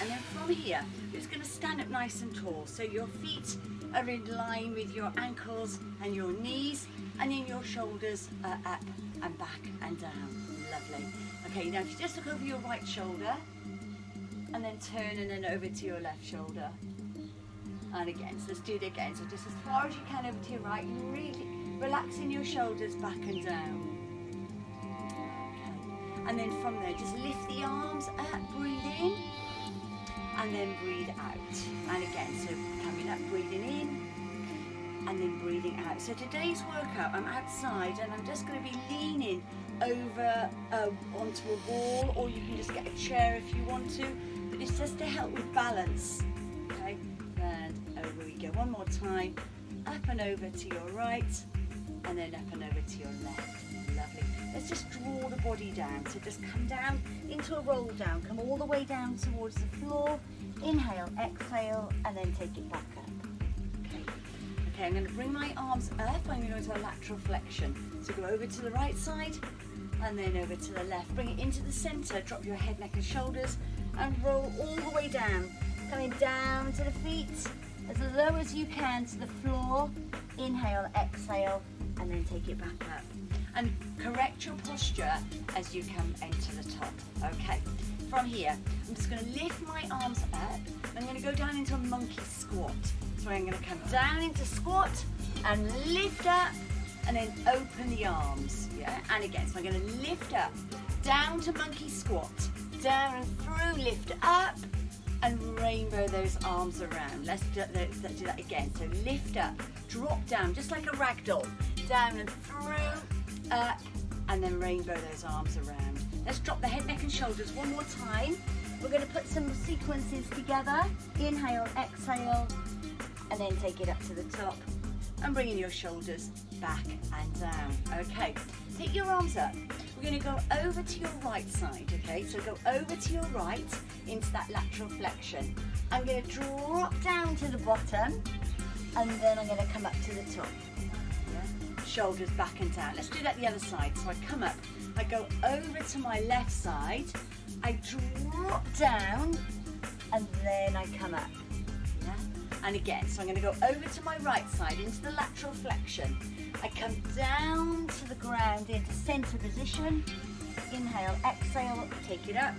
And then from here, you're just going to stand up nice and tall. So your feet are in line with your ankles and your knees, and then your shoulders are up and back and down. Lovely. Okay, now if you just look over your right shoulder, and then turn and then over to your left shoulder. And again, so let's do it again. So just as far as you can over to your right, really relaxing your shoulders back and down. Okay. And then from there, just lift the arms up, breathe in, and then breathe out. And again, so coming up, breathing in, and then breathing out. So today's workout, I'm outside and I'm just going to be leaning over onto a wall, or you can just get a chair if you want to, but it's just to help with balance. Okay, and over we go. One more time, up and over to your right, and then up and over to your left. Lovely. Let's just draw the body down. So just come down into a roll down, come all the way down towards the floor. Inhale, exhale, and then take it back up. Okay, I'm going to bring my arms up. I'm going to go into a lateral flexion. So go over to the right side and then over to the left. Bring it into the center. Drop your head, neck and shoulders and roll all the way down. Coming down to the feet as low as you can to the floor. Inhale, exhale, and then take it back up. And correct your posture as you come into the top. Okay, from here, I'm just going to lift my arms up. I'm going to go down into a monkey squat. So I'm going to come down into squat and lift up and then open the arms, yeah? And again, so I'm going to lift up, down to monkey squat, down and through, lift up and rainbow those arms around. Let's do that again. So lift up, drop down, just like a ragdoll, down and through, up, and then rainbow those arms around. Let's drop the head, neck and shoulders one more time. We're going to put some sequences together. Inhale, exhale, and then take it up to the top and bringing your shoulders back and down. Okay, take your arms up. We're going to go over to your right side, okay? So go over to your right into that lateral flexion. I'm going to drop down to the bottom and then I'm going to come up to the top. Yeah? Shoulders back and down. Let's do that the other side. So I come up, I go over to my left side, I drop down and then I come up. Yeah? And again, so I'm going to go over to my right side into the lateral flexion. I come down to the ground into center position. Inhale, exhale, take it up.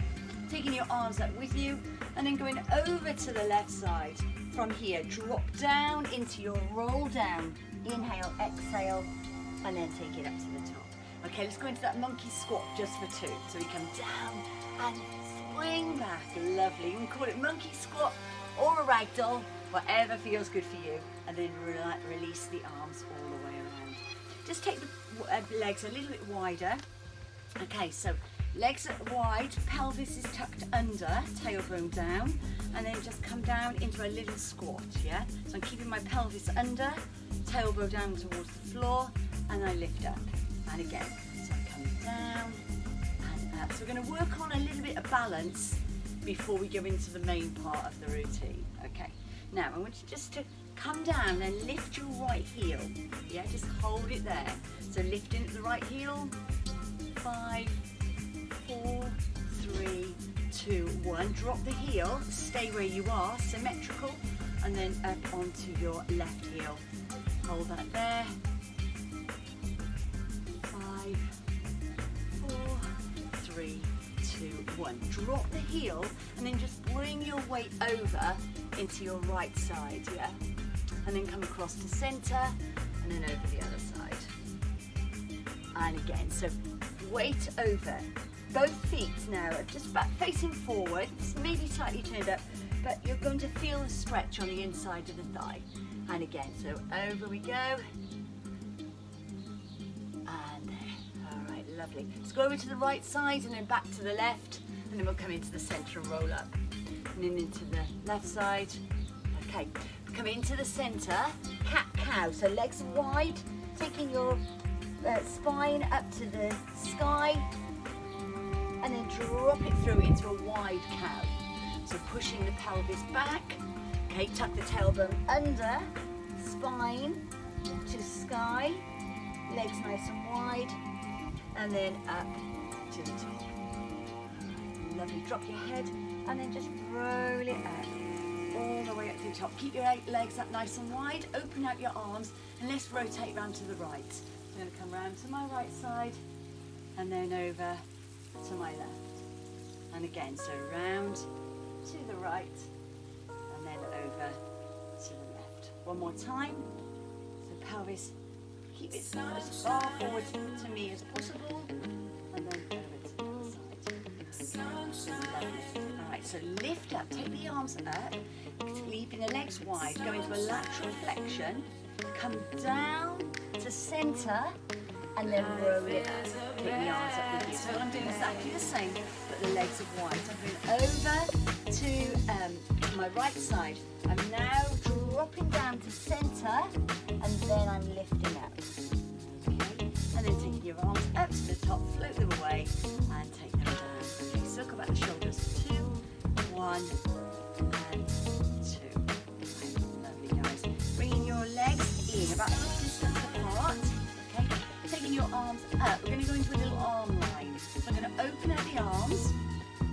Taking your arms up with you and then going over to the left side. From here, drop down into your roll down. Inhale, exhale, and then take it up to the top. Okay, let's go into that monkey squat just for two. So we come down and swing back. Lovely. You can call it monkey squat or a ragdoll, whatever feels good for you. And then release the arms all the way around. Just take the legs a little bit wider. Okay, so legs are wide, pelvis is tucked under, tailbone down, and then just come down into a little squat, yeah? So I'm keeping my pelvis under, tailbone down towards the floor, and I lift up. And again, so I come down and up. So we're going to work on a little bit of balance before we go into the main part of the routine. Okay, now I want you just to come down and lift your right heel. Yeah, just hold it there. So lifting at the right heel. 5, 4, 3, 2, 1. Drop the heel, stay where you are, symmetrical, and then up onto your left heel. Hold that there. 5, 4, 3, 2, 1. Drop the heel and then just bring your weight over into your right side, yeah? And then come across to center and then over the other side. And again, so weight over. Both feet now are just back facing forward, maybe slightly turned up, but you're going to feel the stretch on the inside of the thigh. And again, so over we go. And there. All right, lovely. Let's go over to the right side and then back to the left, and then we'll come into the center and roll up. And then into the left side. Okay, come into the center, cat-cow. So legs wide, taking your spine up to the sky, and then drop it through into a wide cow. So pushing the pelvis back. Okay, tuck the tailbone under, spine to sky, legs nice and wide, and then up to the top. Lovely. Drop your head, and then just roll it up all the way up to the top. Keep your legs up nice and wide, open out your arms, and let's rotate round to the right. I'm going to come round to my right side and then over to my left. And again, so round to the right and then over to the left. One more time. So pelvis, keep it as far forward to me as possible, and then over to the other side. Lovely. Alright, so lift up, take the arms up, keeping the legs wide, go into a lateral flexion, come down to centre, and then roll it up. Take the arms up with you. So I'm doing exactly the same, but the legs are wide. So I'm going over to my right side. I'm now dropping down to centre, and then I'm lifting up. Okay, and then taking your arms up to the top, float them away, and take them down. Okay, circle back the shoulders. 2, 1, and 2. Right, lovely, guys. Bringing your legs in about hip distance apart. Okay, taking your arms up. We're going to go into a little arm line. So I'm going to open out the arms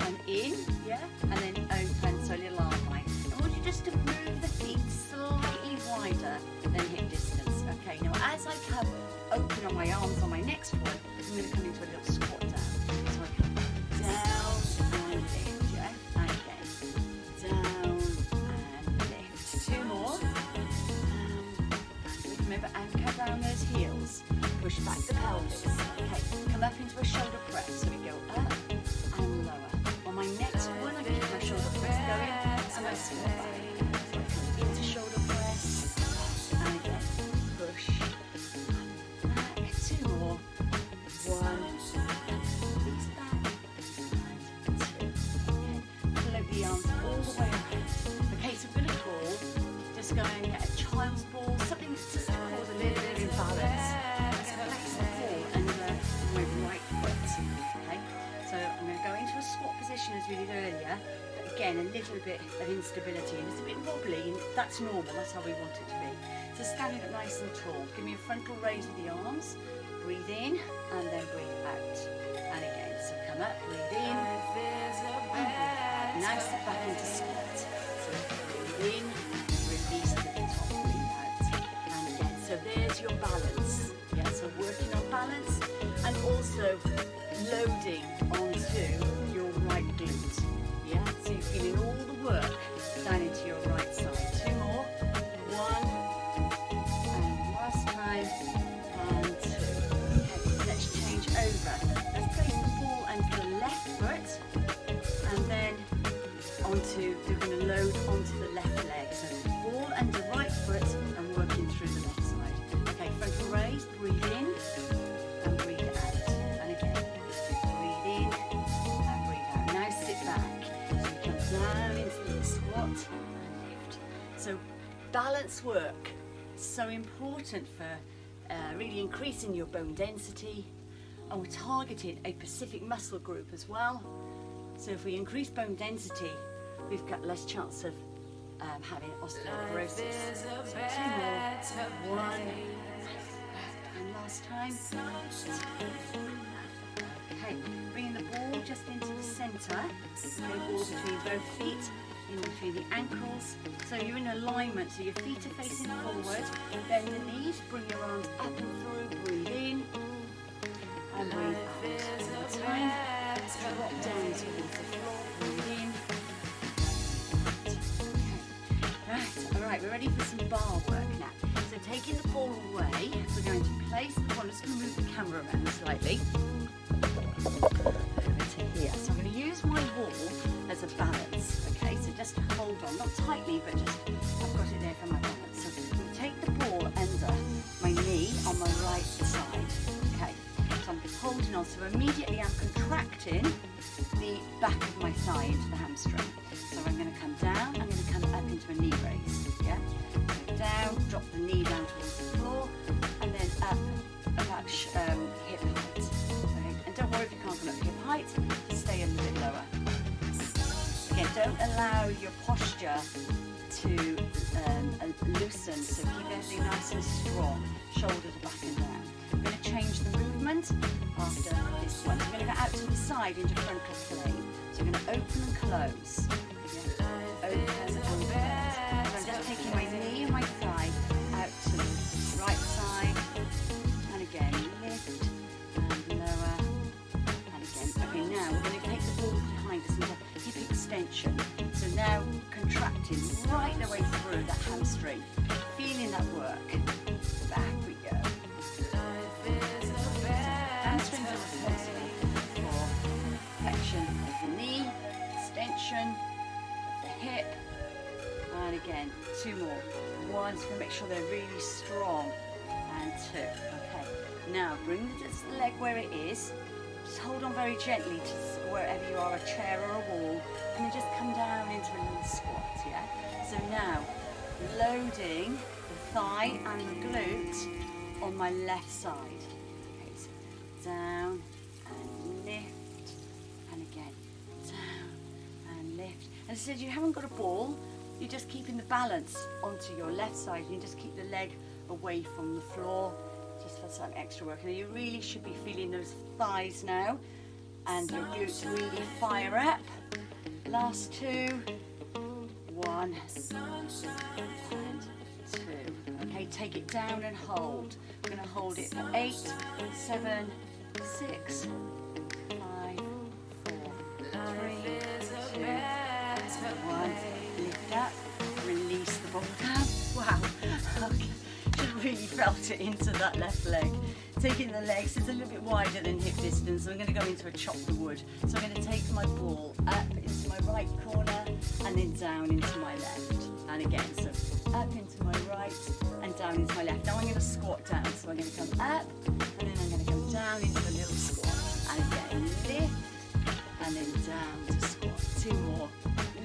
and in, yeah, and then open, so a little arm line. I want you just to move the feet slightly wider than hip distance. Okay, now as I come open on my arms on my next one, I'm going to come into a little squat down. So I come down and lift, yeah, and again, down and lift. 2 more. Remember, anchor down those heels. Push back the pelvis. Okay, come up into a shoulder press. So we go up and lower. On my next one, I keep my shoulder press going, and I squat back. So I come into shoulder press, and again, push, back. 2 more. 1, release back, and 2. Okay, float the arms all the way around. Okay, so we're going to pull. Just go and get a child's ball, something that's just cause a little bit of imbalance. So place the ball under my right foot. Okay, so I'm going to go into a squat position as we did earlier, but again a little bit of instability, and it's a bit wobbly, and that's normal, that's how we want it to be. So standing up nice and tall, give me a frontal raise with the arms, breathe in and then breathe out. And again, so come up, breathe in, and breathe out. Now step back into squat. So breathe in, release to the top, breathe out. And again, so there's your balance. Yeah, so working on balance and also loading onto your right glute. Yeah, so you're feeling all the work down into your right side. 2 more. 1, and last time, and 2. Okay, let's change over. Let's place the ball under the left foot, and then we're going to load onto the left leg. So ball under right foot and working through the left side. Okay, frontal raise, breathe in and breathe out. And again, breathe in and breathe out. Now sit back. So you come down into the squat and lift. So balance work is so important for really increasing your bone density. And we're targeting a specific muscle group as well. So if we increase bone density, we've got less chance of having osteoporosis. So 2 more. 1, and last time. Okay, bringing the ball just into the centre. Okay, ball between both feet, in between the ankles. So you're in alignment, so your feet are facing forward. Bend the knees, bring your arms up and through, breathe in, and breathe out. One more time. Drop down towards the floor, breathe in. Right, alright, we're ready for some bar work now. So taking the ball away, we're going to place the ball. I'm just going to move the camera around slightly. Over to here. So I'm going to use my wall as a balance. Okay, so just hold on, not tightly, but just I've got it there for my balance. So I'm going to take the ball under my knee on my right side. Okay, so I'm holding on. So immediately I'm contracting the back of my thigh into the hamstring. So I'm going to come down, I'm going to come up into a knee raise, yeah? Go down, drop the knee down towards the floor, and then up about hip height. Okay? And don't worry if you can't go up hip height, stay a little bit lower. Again, don't allow your posture to loosen, so keep everything nice and strong. Shoulders are back and down. I'm going to change the movement after this one. So I'm going to go out to the side into frontal plane. So I'm going to open and close. Open and close. So I'm just taking my knee and my thigh out to the right side. And again, lift and lower. And again. Okay, now we're going to take the ball behind us into hip extension. So now contracting right the way through that hamstring. Feeling that work. Back we go. Hamstrings are responsible for flexion of the knee, extension of the hip, and again, 2 more. 1, so make sure they're really strong, and 2. Okay, now bring this leg where it is. Just hold on very gently to wherever you are, a chair or a wall, and then just come down into a little squat, yeah? So now, loading the thigh and the glute on my left side. Okay, so down and lift, and again, down and lift. And I said, you haven't got a ball, you're just keeping the balance onto your left side. You just keep the leg away from the floor, just for some extra work. And you really should be feeling those thighs now, and your glutes really fire up. Last 2, 1 and 2. Okay, take it down and hold. We're going to hold it for 8, 7, 6, 5, 4, 3, 2, 1. Lift up, release the ball down. Wow, okay. Should really felt it into that left leg. Taking the legs, it's a little bit wider than hip distance. So I'm going to go into a chop the wood. So I'm going to take my ball up into my right corner and then down into my left. And again, so up into my right and down into my left. Now I'm going to squat down. So I'm going to come up and then I'm going to come down into a little squat. And again, lift and then down to squat. 2 more.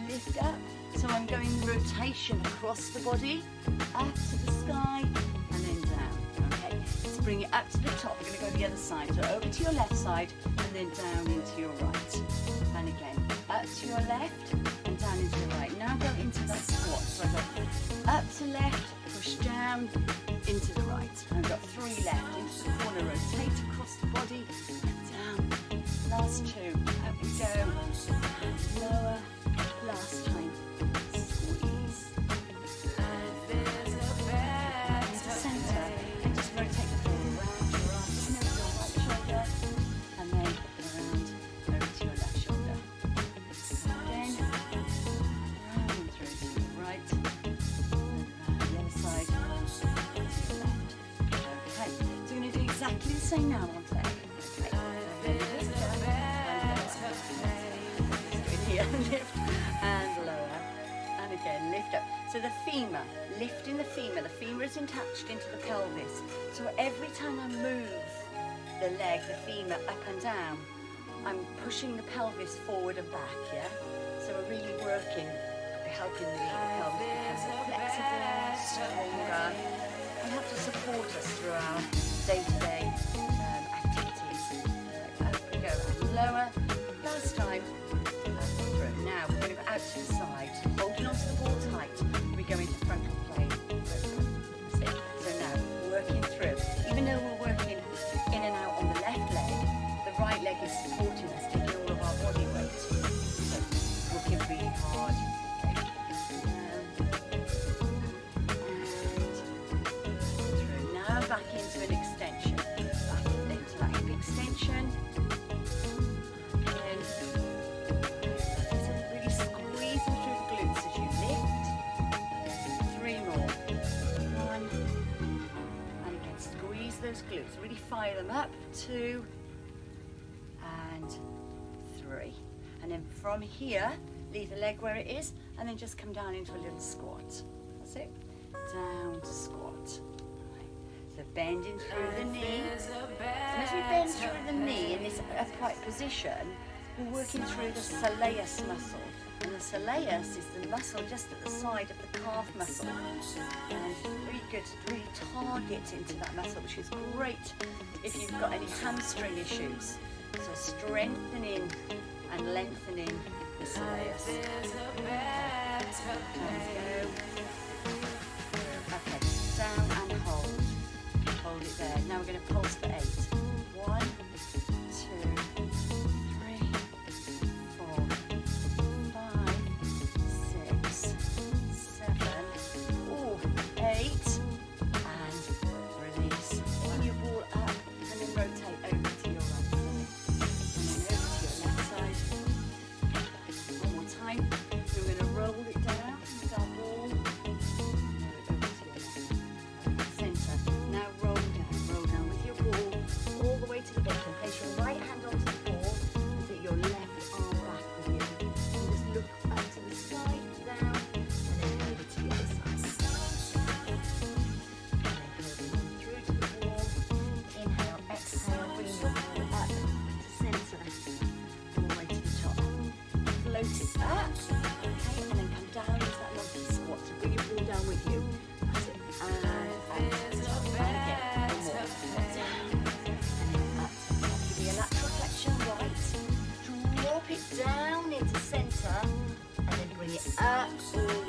Lift up. So I'm going rotation across the body, up to the sky and then down. Okay, so bring it up to the top. We're going to go the other side. So over to your left side and then down into your right. And again, up to your left and down into your right. Now go into that squat. So I've got up to left, push down, into the right. I've got 3 left, into the corner, rotate across the body, and down. Last 2, up we go, lower, last time, squeeze. Into centre, and just rotate the ball around your arm, just over your right shoulder, and then around over to your left shoulder. Again, round and through to your right, and around the other side, to your left. Okay, so we're going to do exactly the same now on leg. Lift and lower, and again lift up. So the femur, lifting the femur is attached into the pelvis. So every time I move the leg, the femur up and down, I'm pushing the pelvis forward and back, yeah? So we're really working, helping the pelvis become more flexible, stronger, and help to support us through our day-to-day activities. Up we go, and lower, last time. Now we're going to go out to the side, holding onto the ball tight. We go into frontal plane. That's it. So now working through. Even though we're working in and out on the left leg, the right leg is supporting us, taking all of our body weight. So working really hard. And through. Now back into an extension. Back into that hip extension. Those glutes, really fire them up, 2 and 3, and then from here leave the leg where it is and then just come down into a little squat. That's it, down to squat. Right. So bending through the knee, and as we bend through the knee in this upright position, we're working through the soleus muscle. And the soleus is the muscle just at the side of the calf muscle. And really good to really target into that muscle, which is great if you've got any hamstring issues. So strengthening and lengthening the soleus. Let's go. up.